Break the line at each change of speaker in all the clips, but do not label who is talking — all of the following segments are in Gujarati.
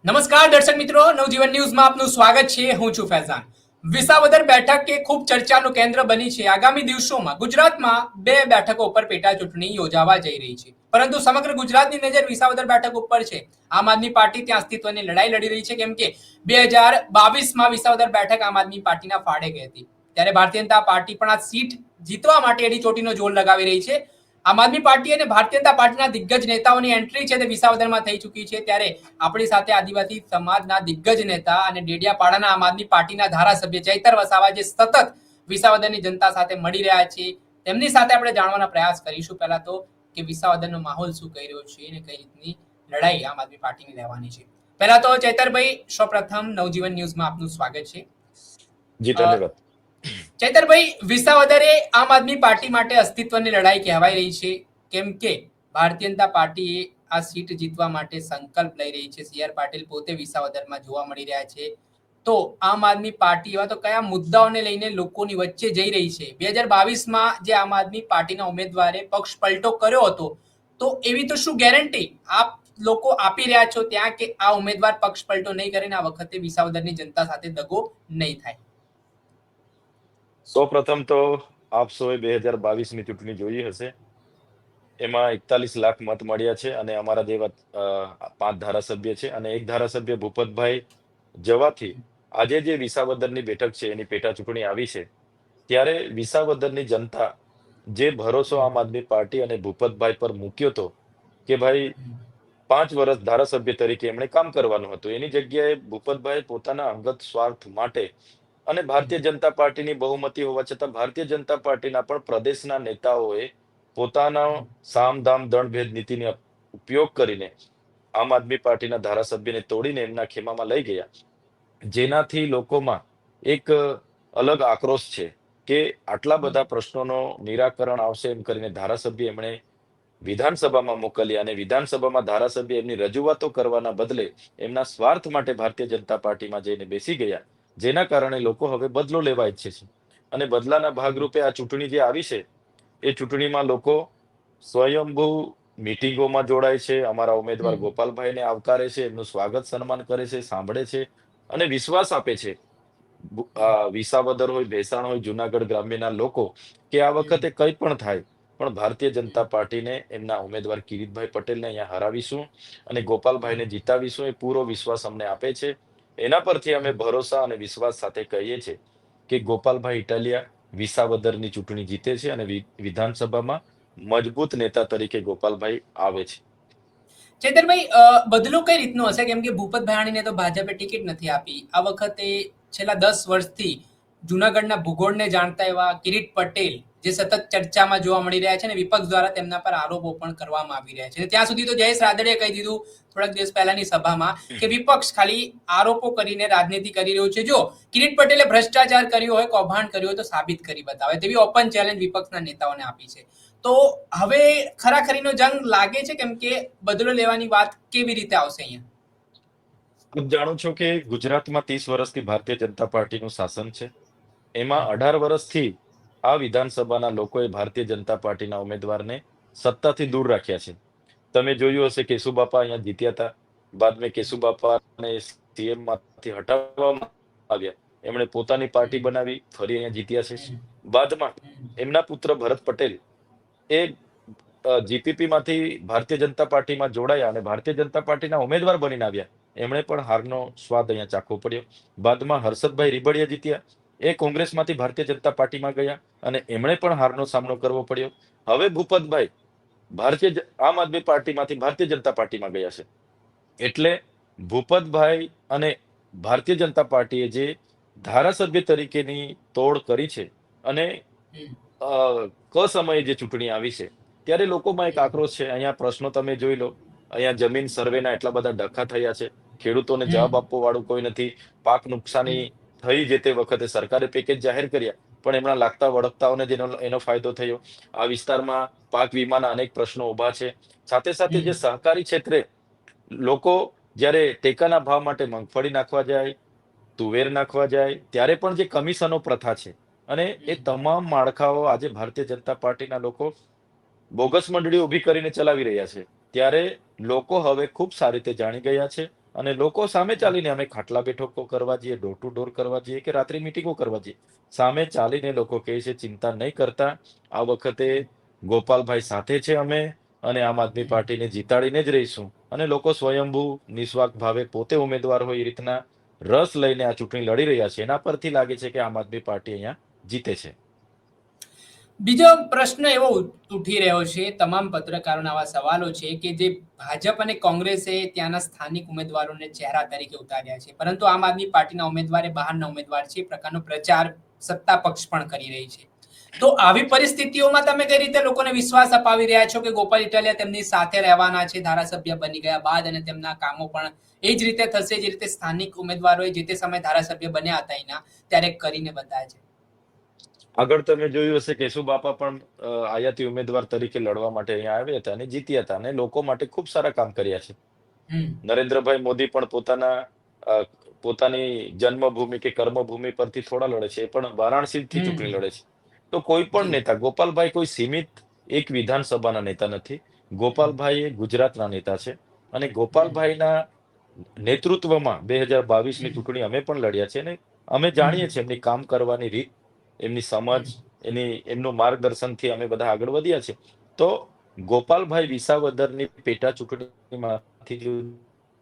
નમસ્કાર દર્શક મિત્રો, નવજીવન ન્યૂઝમાં આપનું સ્વાગત છે. હું છું ફૈઝાન. વિસાવદર બેઠક કે ખૂબ ચર્ચાનું કેન્દ્ર બની છે. આગામી દિવસોમાં ગુજરાતમાં 2 બેઠકો ઉપર પેટા ચૂંટણી યોજાવા જઈ રહી છે, પરંતુ સમગ્ર ગુજરાતની નજર વિસાવદર બેઠક ઉપર છે. આમ આદમી પાર્ટી ત્યાં અસ્તિત્વની લડાઈ લડી રહી છે, કેમ કે 2022માં વિસાવદર બેઠક આમ આદમી પાર્ટીના ફાળે ગઈ હતી. ત્યારે ભારતીય જનતા પાર્ટી પણ આ સીટ જીતવા માટે એડી ચોટીનો જોર લગાવી રહી છે. આમ આદમી પાર્ટી અને ભારતીય જનતા પાર્ટીના દિગ્ગજ નેતાઓની એન્ટ્રી છે તે વિસાવદરમાં થઈ ચૂકી છે. ત્યારે આપણી સાથે આદિવાસી સમાજના દિગ્ગજ નેતા અને ડેડિયાપાડાના આમ આદમી પાર્ટીના ધારાસભ્ય ચૈતર વસાવા જે સતત વિસાવદરની જનતા સાથે મળી રહ્યા છે, તેમની સાથે આપણે જાણવાના પ્રયાસ કરીશું. પહેલા તો કે વિસાવદરનો માહોલ શું કહી રહ્યો છે અને કઈ રીતની લડાઈ આમ આદમી પાર્ટીની રહેવાની છે. પહેલા તો ચૈતરભાઈ, સૌપ્રથમ નવજીવન ન્યૂઝમાં આપનું સ્વાગત છે.
જી ધન્યવાદ.
ચૈતરભાઈ, વિસાવદરે આમ આદમી પાર્ટી માટે અસ્તિત્વની લડાઈ કહેવાય રહી છે, કેમ કે ભારતીય જનતા પાર્ટીએ આ સીટ જીતવા માટે સંકલ્પ લઈ રહી છે. સી આર પાટીલ પોતે વિસાવદરમાં જોવા મળી રહ્યા છે. તો આમ આદમી પાર્ટી એવા તો કયા મુદ્દાઓને લઈને લોકોની વચ્ચે જઈ રહી છે? 2022માં જે આમ આદમી પાર્ટીના ઉમેદવારે પક્ષ પલટો કર્યો હતો, તો એવી તો શું ગેરંટી આપ લોકો આપી રહ્યા છો ત્યાં કે આ ઉમેદવાર પક્ષ પલટો નહીં કરે ને આ વખતે વિસાવદરની જનતા સાથે દગો નહીં થાય?
સૌપ્રથમ તો આપ સૌએ 2022ની ચૂંટણી જોઈ હશે. એમાં 41 લાખ મત મળ્યા છે અને અમારા જેવા 5 ધારાસભ્ય છે અને એક ધારાસભ્ય ભૂપતભાઈ જવાથી આજે જે વિસાવદરની બેઠક છે એની પેટા ચૂંટણી આવી છે. ત્યારે વિસાવદરની જનતા જે ભરોસો આમ આદમી પાર્ટી અને ભૂપતભાઈ પર મૂક્યો હતો કે ભાઈ 5 વર્ષ ધારાસભ્ય તરીકે એમણે કામ કરવાનું હતું, એની જગ્યાએ ભૂપતભાઈ પોતાના અંગત સ્વાર્થ માટે અને ભારતીય જનતા પાર્ટીની બહુમતી હોવા છતાં ભારતીય જનતા પાર્ટીના પણ પ્રદેશના નેતાઓએ પોતાના સામધામ દંડભેદ નીતિનો ઉપયોગ કરીને આમ આદમી પાર્ટીના ધારાસભ્યને તોડીને એમના ખેમામાં લઈ ગયા, જેનાથી લોકોમાં એક અલગ આક્રોશ છે કે આટલા બધા પ્રશ્નોનો નિરાકરણ આવશે એમ કરીને ધારાસભ્ય એમણે વિધાનસભામાં મોકલ્યા અને વિધાનસભામાં ધારાસભ્ય એમની રજૂઆતો કરવાના બદલે એમના સ્વાર્થ માટે ભારતીય જનતા પાર્ટીમાં જઈને બેસી ગયા, જેના કારણે લોકો હવે બદલો લેવા ઈચ્છે છે. અને બદલાના ભાગરૂપે આ ચૂંટણી જે આવી છે એ ચૂંટણીમાં લોકો સ્વયંભૂ મીટિંગોમાં જોડાય છે, અમારા ઉમેદવાર ગોપાલભાઈને આવકારે છે, એમનું સ્વાગત સન્માન કરે છે, સાંભળે છે અને વિશ્વાસ આપે છે. વિસાવદર હોય, ભેસાણ હોય, જુનાગઢ ગ્રામ્યના લોકો કે આ વખતે કંઈ પણ થાય પણ ભારતીય જનતા પાર્ટીને એમના ઉમેદવાર કિરીટભાઈ પટેલને અહીંયા હરાવીશું અને ગોપાલભાઈને જીતાવીશું, એ પૂરો વિશ્વાસ અમને આપે છે. એના પરથી અમે ભરોસા અને વિશ્વાસ સાથે કહીએ છીએ કે ગોપાલભાઈ ઇટાલિયા વિસાવદરની ચૂંટણી જીતે છે અને વિધાનસભામાં મજબૂત નેતા તરીકે ગોપાલભાઈ આવે છે.
ચેતરભાઈ, બદલો કઈ રીતનો હશે? કેમ કે ભૂપત ભાયાણીને તો ભાજપે ટિકિટ નથી આપી. આ વખતે છેલ્લા 10 વર્ષથી જુનાગઢના ભૂગોળને જાણતા એવા કિરીટ પટેલ જે સતત ચર્ચામાં જોવા મળી રહ્યા છે અને વિપક્ષ દ્વારા તેમના પર આરોપો પણ કરવામાં આવી રહ્યા છે. ત્યાં સુધી તો જયેશ રાદડિયાએ કહી દીધું થોડાક દિવસ પહેલાની સભામાં કે વિપક્ષ ખાલી આરોપો કરીને રાજનીતિ કરી રહ્યું છે. જો કિરીટ પટેલે ભ્રષ્ટાચાર કર્યો હોય, કૌભાંડ કર્યું હોય તો સાબિત કરી બતાવે તેવી ઓપન ચેલેન્જ વિપક્ષના નેતાઓને આપી છે. તો હવે ખરાખરીનો જંગ લાગે છે, કેમ કે બદલો લેવાની વાત કેવી રીતે આવશે અહીંયા?
આપ જાણો છો કે ગુજરાતમાં 30 વર્ષથી ભારતીય જનતા પાર્ટીનું શાસન છે. એમાં 18 વર્ષથી આ વિધાનસભાના લોકોએ ભારતીય જનતા પાર્ટીના ઉમેદવારને સત્તાથી દૂર રાખ્યા છે. તમે જોયું હશે કેશુબાપા અહીંયા જીત્યા હતા, બાદમાં કેશુબાપાને સીએમ માંથી હટાવવામાં આવ્યા, એમણે પોતાની પાર્ટી બનાવી, ફરી અહીંયા જીત્યા છે. બાદમાં એમના પુત્ર ભરત પટેલ એ જીપીપી માંથી ભારતીય જનતા પાર્ટીમાં જોડાયા અને ભારતીય જનતા પાર્ટીના ઉમેદવાર બનીને આવ્યા, એમણે પણ હારનો સ્વાદ અહીંયા ચાખવો પડ્યો. બાદમાં હર્ષદભાઈ રીબડિયા જીત્યા, એ કોંગ્રેસમાંથી ભારતીય જનતા પાર્ટીમાં ગયા અને એમણે પણ હારનો સામનો કરવો પડ્યો. હવે ભૂપતભાઈ આમ આદમી પાર્ટીમાંથી ભારતીય જનતા પાર્ટીમાં ગયા છે. એટલે ભૂપતભાઈ અને ભારતીય જનતા પાર્ટીએ જે ધારાસભ્ય તરીકેની તોડ કરી છે અને સમયે જે ચૂંટણી આવી છે ત્યારે લોકોમાં એક આક્રોશ છે. અહીંયા પ્રશ્નો તમે જોઈ લો, અહીંયા જમીન સર્વેના એટલા બધા ડખા થયા છે, ખેડૂતોને જવાબ આપવા વાળું કોઈ નથી. પાક નુકસાની થઈ જે તે વખતે સરકારે પેકેજ જાહેર કર્યા પણ એમના લાગતા વળગતાઓને એનો ફાયદો થયો. આ વિસ્તારમાં પાક વીમાના અનેક પ્રશ્નો ઉભા છે. સાથે સાથે જે સહકારી ક્ષેત્રે લોકો જ્યારે ટેકાના ભાવ માટે મગફળી નાખવા જાય, તુવેર નાખવા જાય ત્યારે પણ જે કમિશનો પ્રથા છે અને એ તમામ માળખાઓ આજે ભારતીય જનતા પાર્ટીના લોકો બોગસ મંડળીઓ ઊભી કરીને ચલાવી રહ્યા છે. ત્યારે લોકો હવે ખૂબ સારી રીતે જાણી ગયા છે અને લોકો સામે ચાલીને અમે ખાટલા બેઠકો કરવા જઈએ, ડોર ટુ ડોર કરવા જઈએ કે રાત્રિ મીટિંગો કરવા જઈએ, સામે ચાલીને લોકો કહે છે ચિંતા નહીં કરતા, આ વખતે ગોપાલભાઈ સાથે છે અમે, અને આમ આદમી પાર્ટીને જીતાડીને જ રહીશું. અને લોકો સ્વયંભૂ નિસ્વાર્થ ભાવે પોતે ઉમેદવાર હોય એ રીતના રસ લઈને આ ચૂંટણી લડી રહ્યા છે. એના પરથી લાગે છે કે આમ આદમી પાર્ટી અહીંયા જીતે છે.
બીજો પ્રશ્ન એવો ઉઠી રહ્યો છે, તમામ પત્રકારોના આવા સવાલો છે કે જે ભાજપ અને કોંગ્રેસે ત્યાંના સ્થાનિક ઉમેદવારોને ચહેરા તરીકે ઉતાર્યા છે, પરંતુ આમ આદમી પાર્ટીના ઉમેદવારે બહારના ઉમેદવાર છે, એ પ્રકારનો પ્રચાર સત્તા પક્ષ પણ કરી રહી છે. તો આવી પરિસ્થિતિઓમાં તમે કઈ રીતે લોકોને વિશ્વાસ અપાવી રહ્યા છો કે ગોપાલ ઇટાલિયા તેમની સાથે રહેવાના છે ધારાસભ્ય બની ગયા બાદ, અને તેમના કામો પણ એ જ રીતે થશે જે રીતે સ્થાનિક ઉમેદવારોએ જે તે સમયે ધારાસભ્ય બન્યા હતા એના ત્યારે કરીને બતાવ્યા છે?
આગળ તમે જોયું હશે કેશુબાપા પણ આયાતી ઉમેદવાર તરીકે લડવા માટે અહીંયા આવ્યા હતા અને જીત્યા હતા, અને લોકો માટે ખૂબ સારા કામ કર્યા છે. નરેન્દ્રભાઈ મોદી પણ પોતાની જન્મભૂમિ કે કર્મભૂમિ પરથી થોડા લડે છે, એ પણ વારાણસીથી ચૂંટણી લડે છે. તો કોઈ પણ નેતા, ગોપાલભાઈ કોઈ સીમિત એક વિધાનસભાના નેતા નથી. ગોપાલભાઈ એ ગુજરાતના નેતા છે, અને ગોપાલભાઈના નેતૃત્વમાં 2022ની ચૂંટણી અમે પણ લડ્યા છે, અને અમે જાણીએ છીએ એમની કામ કરવાની રીત, એમની સમજ, એમનું માર્ગદર્શનથી અમે બધા આગળ વધ્યા છે. તો ગોપાલભાઈ વિસાવદરની પેટા ચૂંટણીમાંથી જો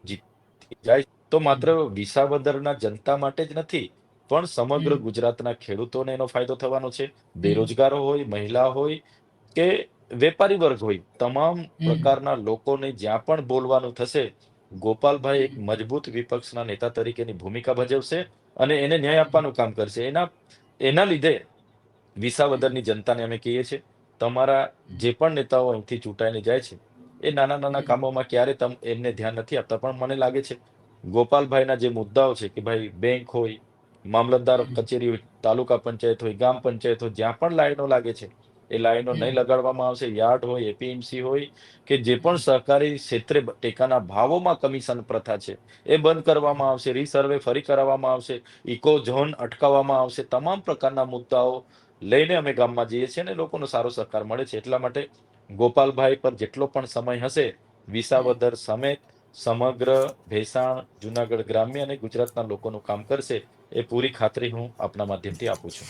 જીતી જાય તો માત્ર વિસાવદરના જનતા માટે જ નથી, પણ સમગ્ર ગુજરાતના ખેડૂતોને એનો ફાયદો થવાનો છે. બેરોજગારો હોય, મહિલા હોય કે વેપારી વર્ગ હોય, તમામ પ્રકારના લોકોને જ્યાં પણ બોલવાનું થશે, ગોપાલભાઈ એક મજબૂત વિપક્ષના નેતા તરીકેની ભૂમિકા ભજવશે અને એને ન્યાય આપવાનું કામ કરશે. એના લીધે વિસાવદરની જનતાને અમે કહીએ છીએ, તમારા જે પણ નેતાઓ અહીંથી ચૂંટાઈને જાય છે, એ નાના નાના કામોમાં ક્યારે એમને ધ્યાન નથી આપતા. પણ મને લાગે છે ગોપાલભાઈના જે મુદ્દાઓ છે કે ભાઈ બેંક હોય, મામલતદાર કચેરી હોય, તાલુકા પંચાયત હોય, ગ્રામ પંચાયત હોય, જ્યાં પણ લાઈનો લાગે છે એ લાઈનો નહીં લગાડવામાં આવશે. યાર્ડ હોય, એપીએમસી હોય કે જે પણ સહકારી ક્ષેત્રે ટેકાના ભાવોમાં કમિશન પ્રથા છે એ બંધ કરવામાં આવશે. રીસર્વે ફરી કરાવવામાં આવશે. ઇકો ઝોન અટકાવવામાં આવશે. તમામ પ્રકારના મુદ્દાઓ લઈને અમે ગામમાં જઈએ છીએ અને લોકોનો સારો સહકાર મળે છે. એટલા માટે ગોપાલભાઈ પર જેટલો પણ સમય હશે, વિસાવદર સમેત સમગ્ર ભેસાણ, જુનાગઢ ગ્રામ્ય અને ગુજરાતના લોકોનું કામ કરશે, એ પૂરી ખાતરી હું આપના માધ્યમથી આપું છું.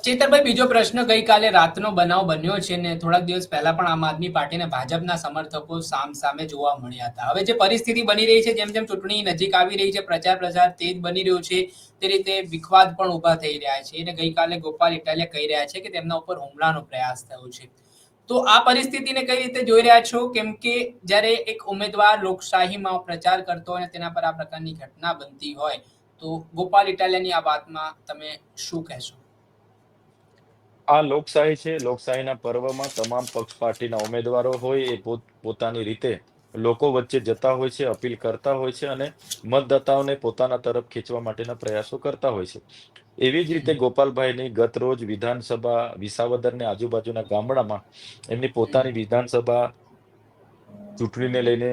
ચેતરભાઈ, બીજો પ્રશ્ન, ગઈકાલે રાતનો બનાવ બન્યો છે ને થોડાક દિવસ પહેલા પણ આમ આદમી પાર્ટીને ભાજપના સમર્થકો સામે જોવા મળ્યા હતા. હવે જે પરિસ્થિતિ બની રહી છે, જેમ જેમ ચૂંટણી નજીક આવી રહી છે, પ્રચાર તેજ બની રહ્યો છે, તે રીતે વિખવાદ પણ ઉભા થઈ રહ્યા છે. અને ગઈકાલે ગોપાલ ઇટાલિયા કહી રહ્યા છે કે તેમના ઉપર હુમલાનો પ્રયાસ થયો છે. તો આ પરિસ્થિતિને કઈ રીતે જોઈ રહ્યા છો? કેમ કે જ્યારે એક ઉમેદવાર લોકશાહીમાં પ્રચાર કરતો હોય અને તેના પર આ પ્રકારની ઘટના બનતી હોય, તો ગોપાલ ઇટાલિયાની આ વાતમાં તમે શું કહેશો?
આ લોકશાહી છે. લોકશાહીના પર્વમાં તમામ પક્ષ પાર્ટીના ઉમેદવારો હોય એ પોતાની રીતે લોકો વચ્ચે જતા હોય છે, અપીલ કરતા હોય છે અને મતદાતાઓને પોતાના તરફ ખેંચવા માટેના પ્રયાસો કરતા હોય છે. એવી જ રીતે ગોપાલભાઈની ગત રોજ વિધાનસભા વિસાવદરને આજુબાજુના ગામડામાં એમની પોતાની વિધાનસભા ચૂંટણીને લઈને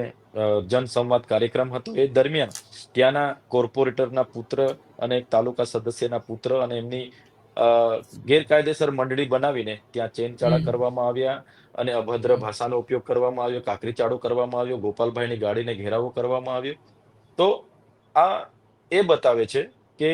જનસંવાદ કાર્યક્રમ હતો. એ દરમિયાન ત્યાંના કોર્પોરેટરના પુત્ર અને એક તાલુકા સદસ્યના પુત્ર અને એમની ગેરકાયદેસર મંડળી બનાવીને ત્યાં ચેનચાળા કરવામાં આવ્યા અને અભદ્ર ભાષાનો ઉપયોગ કરવામાં આવ્યો, કાકરીચાળો કરવામાં આવ્યો, ગોપાલભાઈની ગાડીને ઘેરાવો કરવામાં આવ્યો. તો આ એ બતાવે છે કે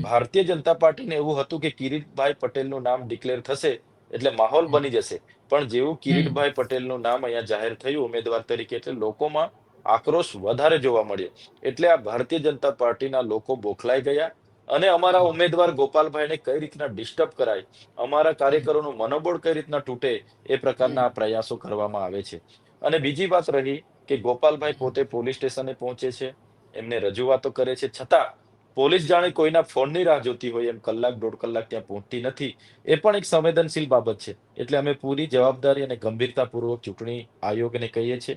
ભારતીય જનતા પાર્ટીને એવું હતું કે કિરીટભાઈ પટેલનું નામ ડિક્લેર થશે એટલે માહોલ બની જશે. પણ જેવું કિરીટભાઈ પટેલનું નામ અહીંયા જાહેર થયું ઉમેદવાર તરીકે, એટલે લોકોમાં આક્રોશ વધારે જોવા મળ્યો. એટલે આ ભારતીય જનતા પાર્ટીના લોકો બોખલાઈ ગયા અને અમારા ઉમેદવાર ગોપાલભાઈને કઈ રીતના ડિસ્ટર્બ કરાય, અમારા કાર્યકરોનું મનોબળ કઈ રીતના તૂટે, એ પ્રકારના પ્રયાસો કરવામાં આવે છે. અને બીજી વાત રહી કે ગોપાલભાઈ પોતે પોલીસ સ્ટેશને પહોંચે છે, એમને રજૂઆતો કરે છે, છતાં પોલીસ જાણે કોઈના ફોનની રાહ જોતી હોય એમ કલાક દોઢ કલાક ત્યાં પહોંચતી નથી. એ પણ એક સંવેદનશીલ બાબત છે. એટલે અમે પૂરી જવાબદારી અને ગંભીરતાપૂર્વક ચૂંટણી આયોગને કહીએ છીએ,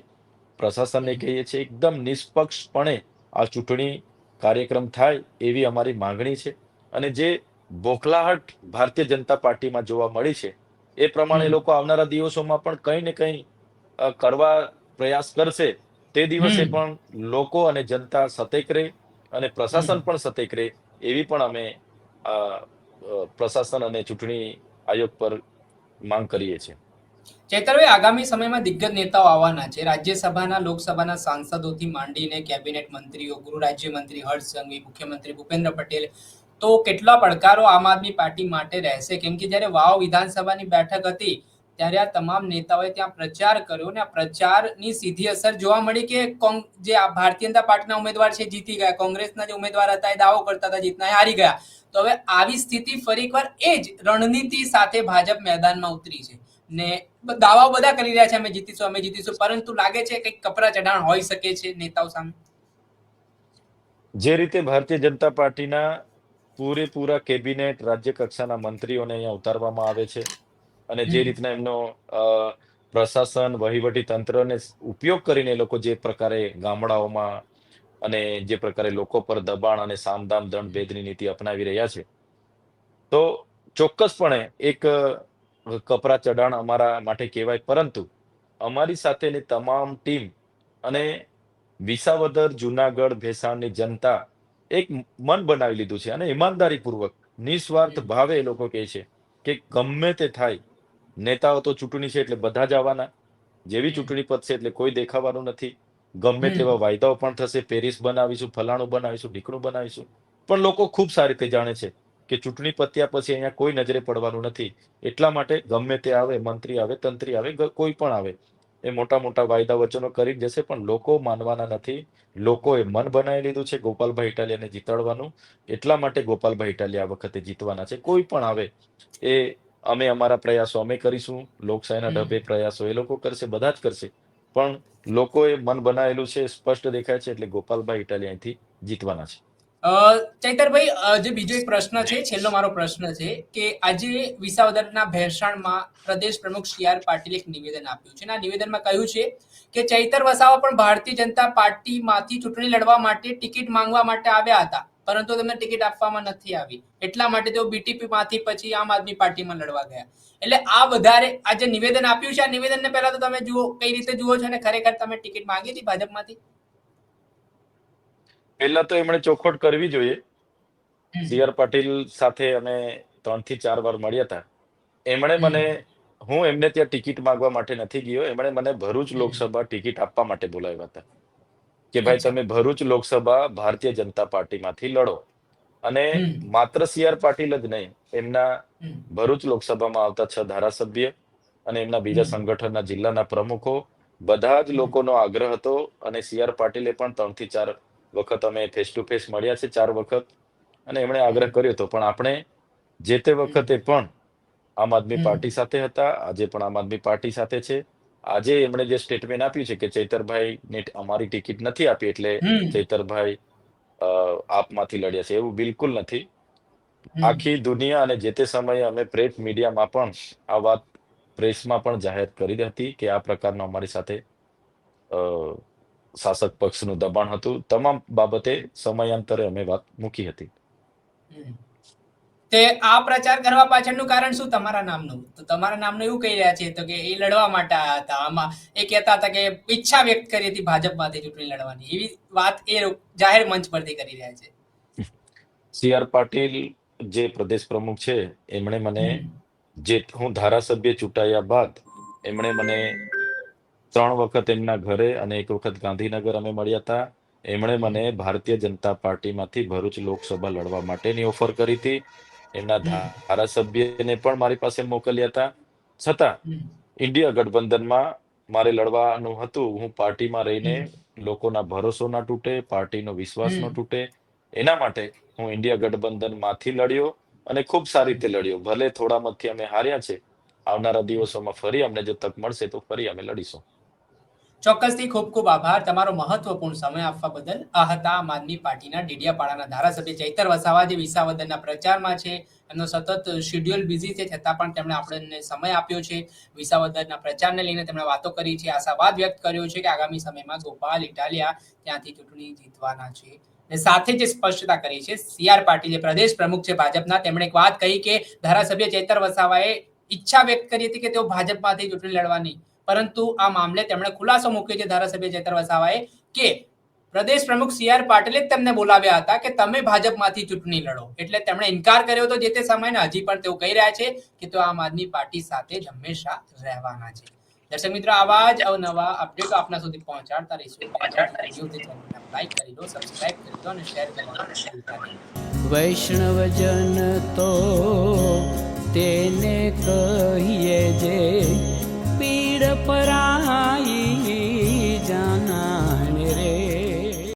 પ્રશાસનને કહીએ છીએ, એકદમ નિષ્પક્ષપણે આ ચૂંટણી કાર્યક્રમ થાય એવી અમારી માંગણી છે. અને જે બોખલાહટ ભારતીય જનતા પાર્ટીમાં જોવા મળી છે એ પ્રમાણે લોકો આવનારા દિવસોમાં પણ કંઈ ને કંઈ કરવા પ્રયાસ કરશે. તે દિવસે પણ લોકો અને જનતા સતર્ક રહે અને પ્રશાસન પણ સતર્ક રહે એવી પણ અમે પ્રશાસન અને ચૂંટણી આયોગ પર માંગ કરીએ છીએ.
ચૈતરભાઈ, આગામી સમયમાં દિગ્ગજ નેતાઓ આવવાના છે. રાજ્યસભાના, લોકસભાના સાંસદોથી માંડીને કેબિનેટ મંત્રીઓ, ગૃહ રાજ્યમંત્રી હર્ષ સંઘવી, મુખ્યમંત્રી ભૂપેન્દ્ર પટેલ, તો કેટલા પડકારો આમ આદમી પાર્ટી માટે રહેશે? કેમ કે જ્યારે વાવ વિધાનસભાની બેઠક હતી ત્યારે આ તમામ નેતાઓએ ત્યાં પ્રચાર કર્યો અને આ પ્રચારની સીધી અસર જોવા મળી કે જે આ ભારતીય જનતા પાર્ટીના ઉમેદવાર છે જીતી ગયા, કોંગ્રેસના જે ઉમેદવાર હતા એ દાવો કરતા હતા જીતના, એ હારી ગયા. તો હવે આવી સ્થિતિ ફરી એકવાર એ જ રણનીતિ સાથે ભાજપ મેદાનમાં ઉતરી છે ને દાવાઓ બધા કરી રહ્યા છે અમે જીતીશું, પરંતુ લાગે છે કંઈક કપરા ચઢાણ હોઈ શકે છે નેતાઓ સામે.
જે રીતે ભારતીય જનતા પાર્ટીના પૂરેપૂરા કેબિનેટ રાજ્ય કક્ષાના મંત્રીઓને અહીંયા ઉતારવામાં આવે છે અને જે રીતના એમનો પ્રશાસન વહીવટી તંત્રને ઉપયોગ કરીને એ લોકો જે પ્રકારે ગામડાઓમાં અને જે પ્રકારે લોકો પર દબાણ અને સામદામ દંડ ભેદની નીતિ અપનાવી રહ્યા છે, તો ચોક્કસપણે એક કપરા ચઢાણ અમારા માટે કહેવાય. પરંતુ અમારી સાથેની તમામ ટીમ અને વિસાવદર, જુનાગઢ, ભેસાણની જનતા એક મન બનાવી લીધું છે અને ઈમાનદારીપૂર્વક નિસ્વાર્થ ભાવે એ લોકો કહે છે કે ગમે તે થાય, નેતાઓ તો ચૂંટણી છે એટલે બધા જ આવવાના, જેવી ચૂંટણી પતશે એટલે કોઈ દેખાવાનું નથી, ગમે તેવા વાયદાઓ પણ થશે, પેરિસ બનાવીશું, ફલાણું બનાવીશું, ઢીકણું બનાવીશું, પણ લોકો ખૂબ સારી રીતે જાણે છે કે ચૂંટણી પત્યા પછી અહીંયા કોઈ નજરે પડવાનું નથી. એટલા માટે ગમે તે આવે, મંત્રી આવે, તંત્રી આવે, કોઈ પણ આવે, એ મોટા મોટા વાયદા વચનો કરી જશે, પણ લોકો માનવાના નથી. લોકોએ મન બનાવી લીધું છે ગોપાલભાઈ ઇટાલિયાને જીતાડવાનું. એટલા માટે ગોપાલભાઈ ઇટાલિયા આ વખતે જીતવાના છે. કોઈ પણ આવે એ અમે અમારા પ્રયાસો અમે કરીશું, લોકશાહીના ઢબે પ્રયાસો એ લોકો કરશે, બધા જ કરશે, પણ લોકોએ મન બનાવેલું છે, સ્પષ્ટ દેખાય છે, એટલે ગોપાલભાઈ ઇટાલિયા અહીંથી જીતવાના છે.
ચૈતરભાઈ, જે બીજો એક પ્રશ્ન છે, છેલ્લો મારો પ્રશ્ન છે કે આજે વિસાવદરના ભેરસાણમાં પ્રદેશ પ્રમુખ સી.આર. પાટીલે એક નિવેદન આપ્યું છે અને આ નિવેદનમાં કહ્યું છે કે ચૈતર વસાવા પણ ભારતીય જનતા પાર્ટીમાંથી ચૂંટણી લડવા માટે ટિકિટ માંગવા માટે આવ્યા હતા, પરંતુ તેમને ટિકિટ આપવામાં નથી આવી. એટલા માટે તેઓ બીટીપી માંથી પછી આમ આદમી પાર્ટીમાં લડવા ગયા. એટલે આ જે નિવેદન આપ્યું છે, આ નિવેદનને પહેલા તો તમે જુઓ, કઈ રીતે જુઓ છો અને ખરેખર તમે ટિકિટ માંગી હતી ભાજપમાંથી?
પહેલા તો એમણે ચોખવટ કરવી જોઈએ. સી.આર. પાટીલ સાથે અમે 3 થી 4 વાર મળ્યા હતા. હું એમને ત્યાં ટિકિટ માંગવા માટે નથી ગયો. એમણે મને ભરૂચ લોકસભા ટિકિટ આપવા માટે બોલાવ્યા હતા કે ભાઈ તમે ભરૂચ લોકસભા ભારતીય જનતા પાર્ટીમાંથી લડો. અને માત્ર સી.આર. પાટીલ જ નહીં, એમના ભરૂચ લોકસભામાં આવતા 6 ધારાસભ્ય અને એમના બીજા સંગઠનના જિલ્લાના પ્રમુખો, બધા જ લોકોનો આગ્રહ હતો અને સી.આર. પાટીલે પણ 3 થી 4 વખત અમે ફેસ ટુ ફેસ મળ્યા છે, 4 વખત, અને એમણે આગ્રહ કર્યો હતો. પણ આપણે જે તે વખતે પણ આમ આદમી પાર્ટી સાથે હતા, આજે પણ આમ આદમી પાર્ટી સાથે છે. આજે એમણે જે સ્ટેટમેન્ટ આપ્યું છે કે ચૈતરભાઈને અમારી ટિકિટ નથી આપી એટલે ચૈતરભાઈ આપમાંથી લડ્યા છે, એવું બિલકુલ નથી. આખી દુનિયા અને જે તે સમયે અમે પ્રેસ મીડિયામાં પણ આ વાત પ્રેસમાં પણ જાહેર કરી હતી કે આ પ્રકારનો અમારી સાથે શાસક પક્ષનું દબાણ હતું. તમામ બાબતે સમયાંતરે અમે વાત મૂકી હતી.
તે આ પ્રચાર કરવા પાછળનું કારણ શું તમારા નામનું? તો તમારા નામનું એવું કહી રહ્યા છે તો કે એ લડવા માટે આવ્યા હતા. આમાં એ કહેતા હતા કે ઈચ્છા વ્યક્ત કરી હતી ભાજપમાંથી ચૂંટણી લડવાની, એવી વાત એ જાહેર મંચ પરથી કરી રહ્યા છે.
સી.આર. પાટીલ જે પ્રદેશ પ્રમુખ છે, એમણે મને હું ધારાસભ્ય ચૂંટાયા બાદ એમણે મને 3 વખત એમના ઘરે અને 1 વખત ગાંધીનગર અમે મળ્યા હતા. એમણે મને ભારતીય જનતા પાર્ટીમાંથી ભરૂચ લોકસભા લડવા માટેની ઓફર કરી હતી. એમના ધારાસભ્યને પણ મારી પાસે મોકલ્યા હતા. છતાં ઇન્ડિયા ગઠબંધનમાં મારે લડવાનું હતું. હું પાર્ટીમાં રહીને લોકોના ભરોસો ના તૂટે, પાર્ટીનો વિશ્વાસ ન તૂટે, એના માટે હું ઇન્ડિયા ગઠબંધનમાંથી લડ્યો અને ખૂબ સારી રીતે લડ્યો. ભલે થોડા મતથી અમે હાર્યા છે, આવનારા દિવસોમાં ફરી અમને જો તક મળશે તો ફરી અમે લડીશું.
ચોક્કસથી ખૂબ ખૂબ આભાર તમારો મહત્વપૂર્ણ સમય આપવા બદલ. આ હતા આમ આદમી પાર્ટીના ડેડિયાપાડાના ધારાસભ્ય ચૈતર વસાવા, જે વિસાવદરના પ્રચારમાં છે. એમનો સતત શેડ્યુલ બિઝી છે, છતાં પણ તેમણે આપણને સમય આપ્યો છે. વિસાવદરના પ્રચારને લઈને તેમણે વાતો કરી છે, આશાવાદ વ્યક્ત કર્યો છે કે આગામી સમયમાં ગોપાલ ઇટાલિયા ત્યાંથી ચૂંટણી જીતવાના છે. અને સાથે જે સ્પષ્ટતા કરી છે, સી.આર. પાટીલ જે પ્રદેશ પ્રમુખ છે ભાજપના, તેમણે એક વાત કહી કે ધારાસભ્ય ચૈતર વસાવાએ ઈચ્છા વ્યક્ત કરી હતી કે તેઓ ભાજપમાંથી ચૂંટણી લડવાની, પરંતુ આ મામલે તેમણે ખુલાસો મૂક્યો છે ધારાસભ્ય ચૈતર વસાવાએ કે પ્રદેશ પ્રમુખ CR પાટીલે જ તેમને બોલાવ્યા હતા કે તમે ભાજપમાંથી ચૂંટણી લડો, એટલે તેમણે ઇનકાર કર્યો હતો જે તે સમયે. હજી પણ તેઓ કહી રહ્યા છે કે તેઓ આમ આદમી પાર્ટી સાથે જ હંમેશા રહેવાના છે. દર્શક મિત્રો, આવા જ અવનવા અપડેટો આપના સુધી પહોંચાડતા રહીશું. લાઈક કરી દો, સબસ્ક્રાઇબ કરી દો અને શેર કરવાનું.
વૈષ્ણવજન તો તેને કહીએ જે